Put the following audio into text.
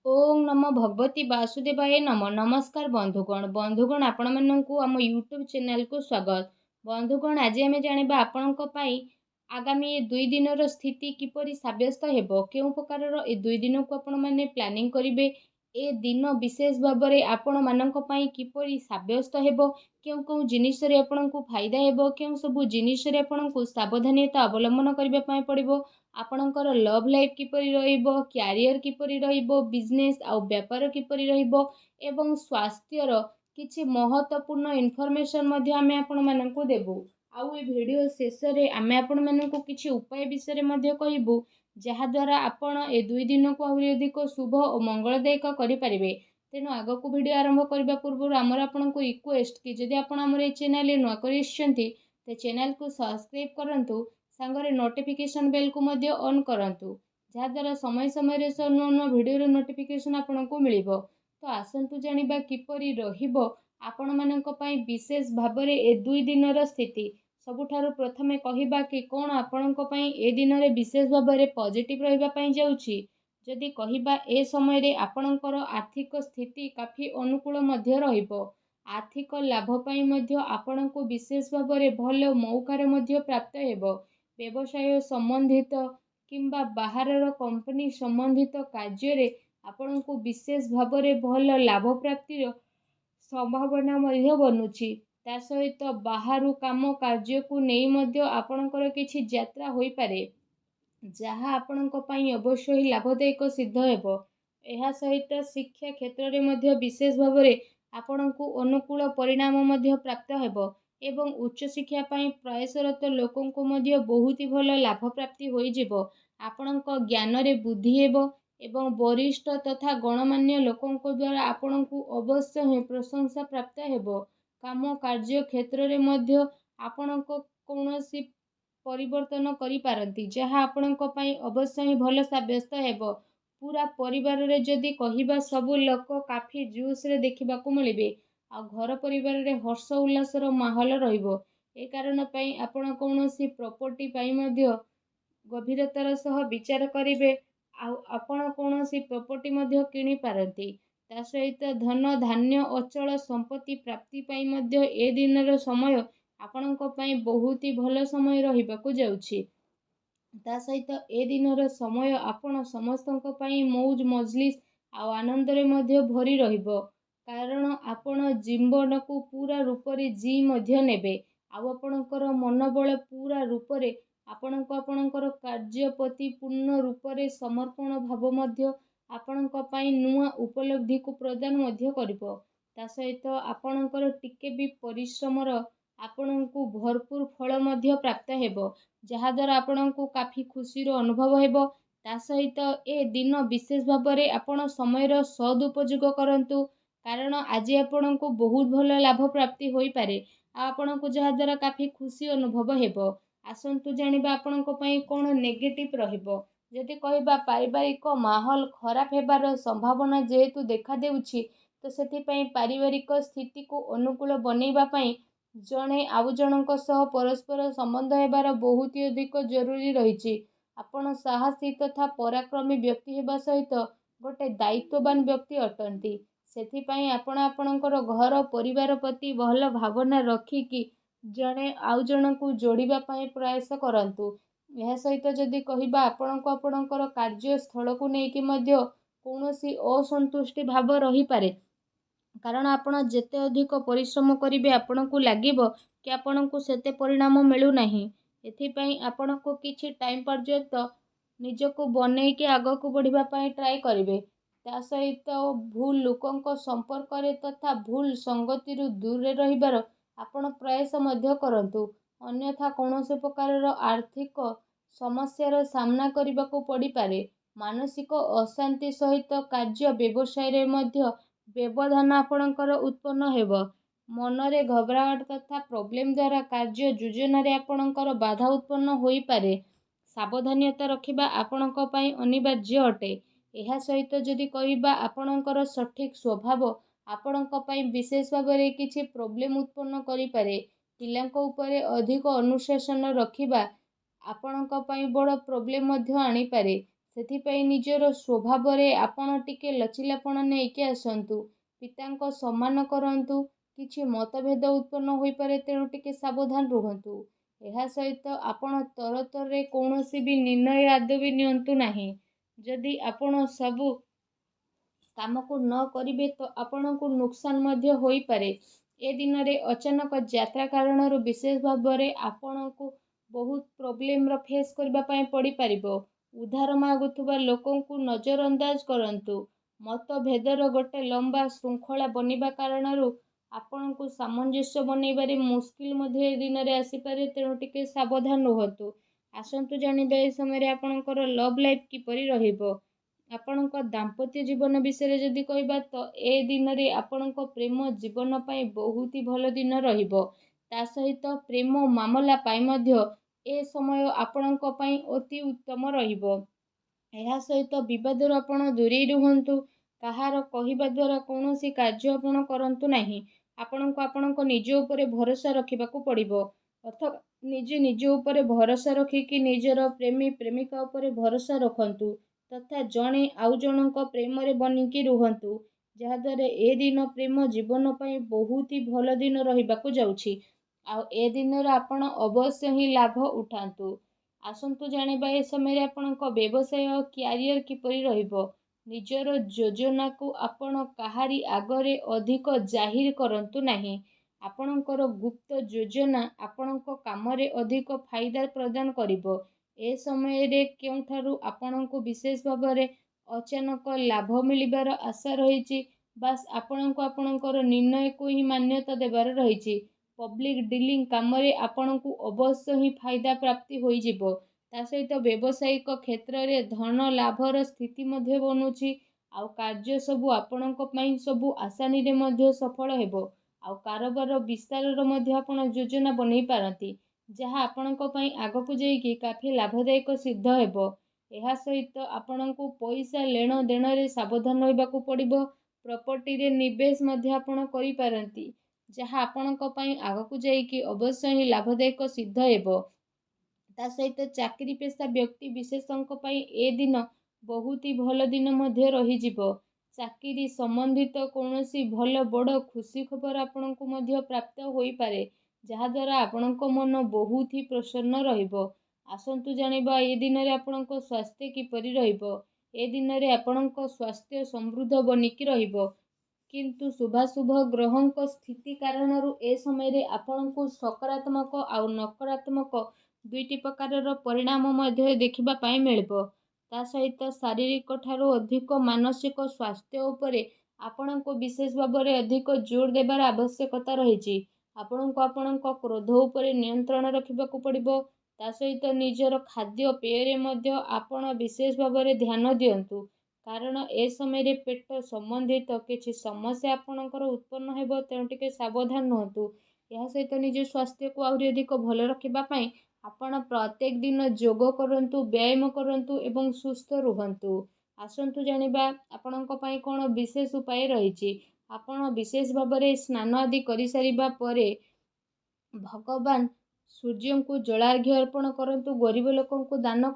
ओम नमो भगवती वासुदेवाय नमः। नमस्कार बंधुगण आपण माननकु आम यूट्यूब चैनल को स्वागत। बंधुगण आज आम जानिबा आपणक पई आगामी 2 दिनर स्थिति किपरि साब्यस्त हेबो, केउ प्रकारर ए 2 दिन को आपण माने प्लानिंग करिवे, ए दिन विशेष भाबरे आपण माननक पई किपरि साब्यस्त हेबो, केउ केउ जिनिस रे आपणकु फायदा हेबो, केउ सबु जिनिस रे आपणकु सावधानता अवलंबन करिबा पई पड़िबो, आपणकर लव लाइफ किपरि रहिबो, क्यारियर किपरि रहिबो, बिजनेस आउ व्यापार किपरि रहिबो एवं स्वास्थ्यर किछि महत्वपूर्ण इनफॉरमेशन मध्ये आमे आपण माननकु देबु। आउ ए वीडियो शेष रे आमे आपण माननकु किछि उपाय विषय रे मध्ये कहिबु, जहा द्वारा आपण ए 2 दिन को आहुरि अधिक शुभ और मंगलदायक करि परिबे। तेनु आगकु वीडियो आरंभ करिबा पूर्व आमर आपनकु रिक्वेस्ट कि जदि आपण हमर ए चैनल रे नुआ करिसचंती ते चैनल को सब्सक्राइब करंतु, सांगरे नोटिफिकेशन बेल को मध्य ऑन करंतु, जहा द्वारा समय समय रे नुआ नुआ वीडियो रे नोटिफिकेशन आपनकु मिलिबो। तो आसंतु जानिबा किपरि रहिबो आपण माननक पई विशेष भाबरे ए 2 दिनर स्थिति। सबुठारु प्रथमे कहिबा कि कोन आपणक पई ए दिन रे विशेष भाबरे पॉजिटिव रहिबा पई जाउछि। जदि कहिबा ए समय रे आपणकर आर्थिक स्थिति काफी अनुकूल मध्य रहिबो। आर्थिक लाभ पई मध्य आपणकु विशेष भाबरे भलो मौकार मध्य प्राप्त हेबो। व्यवसाय संबंधित किंबा बाहरर कंपनी संबंधित कार्य रे आपणकु विशेष भाबरे भलो लाभ प्राप्तिर संभावना मध्य बनुछि। ता सहित बाहरु काम कार्य को नेई मध्य आपणकर किछि यात्रा होई पारे, जहा आपणक पई अवश्य ही लाभदायक सिद्ध हेबो। एहा सहित शिक्षा क्षेत्र रे मध्य विशेष भाबरे आपणकु अनुकूल परिणाम मध्य प्राप्त हेबो एवं उच्च शिक्षा पई प्रयासरत लोकंको मध्य बहुत ही भलो लाभ प्राप्ति होई जिवो। आपणक ज्ञान रे बुद्धि हेबो एवं वरिष्ठ तथा गणमान्य लोकंको द्वारा आपणकु अवश्य ही प्रशंसा प्राप्त हेबो। काम कार्य क्षेत्र रे मध्य आपणक कोनोसी परिवर्तन करि पारंती, जहा आपणक पई अवश्य ही भलो साब्यस्त हेबो। पूरा परिवार रे जदि कहिबा सबु लोक काफी जूस रे देखिबा को मिलिबे, आ घर परिवार रे हर्ष उल्लास रो माहौल रहिबो। ए कारण पई आपण कोनोसी प्रॉपर्टी पई मध्य गभीरतार सह विचार करिवे, आपण कोनोसी प्रॉपर्टी मध्य किनि पारंती। ता सहित धन धान्य अचल संपत्ति प्राप्ति पई मध्य ए दिनर समय आपणक पई बहुत ही भलो समय रहिबाकु जाउछि। ता सहित ए दिनर समय आपण समस्तक पई मौज मजलिस आ आनंद रे मध्य भरी रहिबो, कारण आपण जीवन को पूरा रूप रे जी मध्य नेबे। आ आपणकर मनोबल पूरा रूप रे आपणकर कार्य प्रति पूर्ण रूप रे समर्पण भाव मध्य आपणक पई नुआ उपलब्धि को प्रदान मध्य करिवो। ता सहित आपणकर टिके भी परिश्रमर आपणकु भरपूर फल मध्य प्राप्त हेबो, जहा द्वारा आपणकु काफी खुशी रो अनुभव हेबो। ता सहित ए दिन विशेष भाबरे आपण समयर सदुपयोग करंतु, कारण आज आपणकु बहुत भलो लाभ प्राप्ति होई पारे, आपणकु जहा द्वारा काफी खुशी अनुभव हेबो। आसंतु जानिबा आपणक पई कोन नेगेटिव रहिबो। जदि कहिबा पारिवारिक माहौल खराब हेबार संभावना जेहेतु देखा देउछि, तो सेति पई पारिवारिक स्थिति को अनुकूल बनेइबा पई जणे आउ जणक सह परस्पर संबंध हेबार बहुत ही अधिक जरूरी रहिछि। आपण साहसी तथा पराक्रमी व्यक्ति हेबा सहित गोटे दायित्ववान व्यक्ति अटंती। सेति पई आपण आपणकर घर परिवार प्रति भलो भावना रखिकी जणे आउ जणकु जोड़िबा पई प्रयास करंतु। यह सहित जदि कहिबा आपणको आपणकर कार्य स्थल को नेकी मध्य कोनोसी असंतुष्टि भाव रही पारे, कारण आपण जेते अधिक परिश्रम करिवे आपणकु लागिबो कि आपणकु सेते परिणाम मिलु नाही। एथि पई आपणको किछि टाइम पर्यंत निजको बनेइके आगको बढ़िबा पई ट्राई करिवे। ता सहित भूल लोकंको संपर्क रे तथा भूल संगति रु दूर रे रहिबार आपण प्रयास मध्य करंतु, अन्यथा कोनोसी प्रकारर आर्थिक समस्यार सामना करबाको पड़ी पारे। मानसिक अशांति सहित कार्य व्यवसाय रे मध्य व्यवधान आपणकर उत्पन्न हेबो। मनरे घबराहट तथा प्रॉब्लम द्वारा कार्य योजना रे आपणकर बाधा उत्पन्न होई पारे। सावधानता रखिबा आपणक पई अनिवार्य अटे। एहा सहित जदि कहिबा आपणकर सठिक स्वभाव आपणक पई विशेष भाबरे किछि प्रॉब्लम उत्पन्न करि पारे। पिलांक उपरे अधिक अनुशासन रखिबा आपणक पई बड़ प्रॉब्लम मध्य आनी पारे। ସେଥିପାଇଁ ନିଜର ସ୍ୱଭାବରେ ଆପଣ ଟିକେ ଲଚିଲାପଣ ନେଇକି ଆସନ୍ତୁ। ପିତାଙ୍କ ସମ୍ମାନ କରନ୍ତୁ। କିଛି ମତଭେଦ ଉତ୍ପନ୍ନ ହୋଇପାରେ, ତେଣୁ ଟିକେ ସାବଧାନ ରୁହନ୍ତୁ। ଏହା ସହିତ ଆପଣ ତରତରରେ କୌଣସି ବି ନିର୍ଣ୍ଣୟ ଆଦୌ ବି ନିଅନ୍ତୁ ନାହିଁ। ଯଦି ଆପଣ ସବୁ କାମକୁ ନ କରିବେ ତ ଆପଣଙ୍କୁ ନୁକସାନ ମଧ୍ୟ ହୋଇପାରେ। ଏ ଦିନରେ ଅଚାନକ ଯାତ୍ରା କାରଣରୁ ବିଶେଷ ଭାବରେ ଆପଣଙ୍କୁ ବହୁତ ପ୍ରୋବ୍ଲେମର ଫେସ୍ କରିବା ପାଇଁ ପଡ଼ିପାରିବ। ଉଦ୍ଧାର ମାଗୁଥିବା ଲୋକଙ୍କୁ ନଜରଅନ୍ଦାଜ କରନ୍ତୁ। ମତଭେଦର ଗୋଟେ ଲମ୍ବା ଶୃଙ୍ଖଳା ବନିବା କାରଣରୁ ଆପଣଙ୍କୁ ସାମଞ୍ଜସ୍ୟ ବନେଇବାରେ ମୁସ୍କିଲ ମଧ୍ୟ ଏ ଦିନରେ ଆସିପାରେ, ତେଣୁ ଟିକେ ସାବଧାନ ରୁହନ୍ତୁ। ଆସନ୍ତୁ ଜାଣିବା ଏ ସମୟରେ ଆପଣଙ୍କର ଲଭ୍ ଲାଇଫ୍ କିପରି ରହିବ। ଆପଣଙ୍କ ଦାମ୍ପତ୍ୟ ଜୀବନ ବିଷୟରେ ଯଦି କହିବା ତ ଏ ଦିନରେ ଆପଣଙ୍କ ପ୍ରେମ ଜୀବନ ପାଇଁ ବହୁତ ହି ଭଲ ଦିନ ରହିବ। ତା ସହିତ ପ୍ରେମ ମାମଲା ପାଇଁ ମଧ୍ୟ ଏ ସମୟ ଆପଣଙ୍କ ପାଇଁ ଅତି ଉତ୍ତମ ରହିବ। ଏହା ସହିତ ବିବାଦରୁ ଆପଣ ଦୂରେଇ ରୁହନ୍ତୁ। କାହାର କହିବା ଦ୍ୱାରା କୌଣସି କାର୍ଯ୍ୟ ଆପଣ କରନ୍ତୁ ନାହିଁ। ଆପଣଙ୍କୁ ଆପଣଙ୍କ ନିଜ ଉପରେ ଭରସା ରଖିବାକୁ ପଡ଼ିବ। ଅଥବା ନିଜେ ନିଜ ଉପରେ ଭରସା ରଖିକି ନିଜର ପ୍ରେମୀ ପ୍ରେମିକା ଉପରେ ଭରସା ରଖନ୍ତୁ ତଥା ଜଣେ ଆଉ ଜଣଙ୍କ ପ୍ରେମରେ ବନିକି ରୁହନ୍ତୁ, ଯାହାଦ୍ୱାରା ଏ ଦିନ ପ୍ରେମ ଜୀବନ ପାଇଁ ବହୁତ ହି ଭଲ ଦିନ ରହିବାକୁ ଯାଉଛି। ଆଉ ଏ ଦିନର ଆପଣ ଅବଶ୍ୟ ହିଁ ଲାଭ ଉଠାନ୍ତୁ। ଆସନ୍ତୁ ଜାଣିବା ଏ ସମୟରେ ଆପଣଙ୍କ ବ୍ୟବସାୟ କ୍ୟାରିୟର କିପରି ରହିବ। ନିଜର ଯୋଜନାକୁ ଆପଣ କାହାରି ଆଗରେ ଅଧିକ ଜାହିର କରନ୍ତୁ ନାହିଁ। ଆପଣଙ୍କର ଗୁପ୍ତ ଯୋଜନା ଆପଣଙ୍କ କାମରେ ଅଧିକ ଫାଇଦା ପ୍ରଦାନ କରିବ। ଏ ସମୟରେ କେଉଁଠାରୁ ଆପଣଙ୍କୁ ବିଶେଷ ଭାବରେ ଅଚାନକ ଲାଭ ମିଳିବାର ଆଶା ରହିଛି। ବାସ୍ ଆପଣଙ୍କୁ ଆପଣଙ୍କର ନିର୍ଣ୍ଣୟକୁ ହିଁ ମାନ୍ୟତା ଦେବାର ରହିଛି। ପବ୍ଲିକ ଡିଲିଂ କାମରେ ଆପଣଙ୍କୁ ଅବଶ୍ୟ ହିଁ ଫାଇଦା ପ୍ରାପ୍ତି ହୋଇଯିବ। ତା ସହିତ ବ୍ୟବସାୟିକ କ୍ଷେତ୍ରରେ ଧନ ଲାଭର ସ୍ଥିତି ମଧ୍ୟ ବନୁଛି। ଆଉ କାର୍ଯ୍ୟ ସବୁ ଆପଣଙ୍କ ପାଇଁ ସବୁ ଆସାନୀରେ ମଧ୍ୟ ସଫଳ ହେବ। ଆଉ କାରବାର ବିସ୍ତାରର ମଧ୍ୟ ଆପଣ ଯୋଜନା ବନେଇ ପାରନ୍ତି, ଯାହା ଆପଣଙ୍କ ପାଇଁ ଆଗକୁ ଯାଇକି କାଫି ଲାଭଦାୟକ ସିଦ୍ଧ ହେବ। ଏହା ସହିତ ଆପଣଙ୍କୁ ପଇସା ନେଣ ଦେଣରେ ସାବଧାନ ରହିବାକୁ ପଡ଼ିବ। ପ୍ରପର୍ଟିରେ ନିବେଶ ମଧ୍ୟ ଆପଣ କରିପାରନ୍ତି, ଯାହା ଆପଣଙ୍କ ପାଇଁ ଆଗକୁ ଯାଇକି ଅବଶ୍ୟ ହିଁ ଲାଭଦାୟକ ସିଦ୍ଧ ହେବ। ତା ସହିତ ଚାକିରି ପେଶା ବ୍ୟକ୍ତି ବିଶେଷଙ୍କ ପାଇଁ ଏ ଦିନ ବହୁତ ହି ଭଲ ଦିନ ମଧ୍ୟ ରହିଯିବ। ଚାକିରି ସମ୍ବନ୍ଧିତ କୌଣସି ଭଲ ବଡ଼ ଖୁସି ଖବର ଆପଣଙ୍କୁ ମଧ୍ୟ ପ୍ରାପ୍ତ ହୋଇପାରେ, ଯାହାଦ୍ୱାରା ଆପଣଙ୍କ ମନ ବହୁତ ହି ପ୍ରସନ୍ନ ରହିବ। ଆସନ୍ତୁ ଜାଣିବା ଏ ଦିନରେ ଆପଣଙ୍କ ସ୍ୱାସ୍ଥ୍ୟ କିପରି ରହିବ। ଏ ଦିନରେ ଆପଣଙ୍କ ସ୍ୱାସ୍ଥ୍ୟ ସମୃଦ୍ଧ ବନିକି ରହିବ, କିନ୍ତୁ ଶୁଭାଶୁଭ ଗ୍ରହଙ୍କ ସ୍ଥିତି କାରଣରୁ ଏ ସମୟରେ ଆପଣଙ୍କୁ ସକାରାତ୍ମକ ଆଉ ନକାରାତ୍ମକ ଦୁଇଟି ପ୍ରକାରର ପରିଣାମ ମଧ୍ୟ ଦେଖିବା ପାଇଁ ମିଳିବ। ତା ସହିତ ଶାରୀରିକ ଠାରୁ ଅଧିକ ମାନସିକ ସ୍ୱାସ୍ଥ୍ୟ ଉପରେ ଆପଣଙ୍କୁ ବିଶେଷ ଭାବରେ ଅଧିକ ଜୋର ଦେବାର ଆବଶ୍ୟକତା ରହିଛି। ଆପଣଙ୍କୁ ଆପଣଙ୍କ କ୍ରୋଧ ଉପରେ ନିୟନ୍ତ୍ରଣ ରଖିବାକୁ ପଡ଼ିବ। ତା ସହିତ ନିଜର ଖାଦ୍ୟ ପେୟରେ ମଧ୍ୟ ଆପଣ ବିଶେଷ ଭାବରେ ଧ୍ୟାନ ଦିଅନ୍ତୁ, କାରଣ ଏ ସମୟରେ ପେଟ ସମ୍ବନ୍ଧିତ କିଛି ସମସ୍ୟା ଆପଣଙ୍କର ଉତ୍ପନ୍ନ ହେବ, ତେଣୁ ଟିକେ ସାବଧାନ ରୁହନ୍ତୁ। ଏହା ସହିତ ନିଜ ସ୍ୱାସ୍ଥ୍ୟକୁ ଆହୁରି ଅଧିକ ଭଲ ରଖିବା ପାଇଁ ଆପଣ ପ୍ରତ୍ୟେକ ଦିନ ଯୋଗ କରନ୍ତୁ, ବ୍ୟାୟାମ କରନ୍ତୁ ଏବଂ ସୁସ୍ଥ ରୁହନ୍ତୁ। ଆସନ୍ତୁ ଜାଣିବା ଆପଣଙ୍କ ପାଇଁ କ'ଣ ବିଶେଷ ଉପାୟ ରହିଛି। ଆପଣ ବିଶେଷ ଭାବରେ ସ୍ନାନ ଆଦି କରିସାରିବା ପରେ ଭଗବାନ ସୂର୍ଯ୍ୟଙ୍କୁ ଜଳାର୍ଘ୍ୟ ଅର୍ପଣ କରନ୍ତୁ, ଗରିବ ଲୋକଙ୍କୁ ଦାନ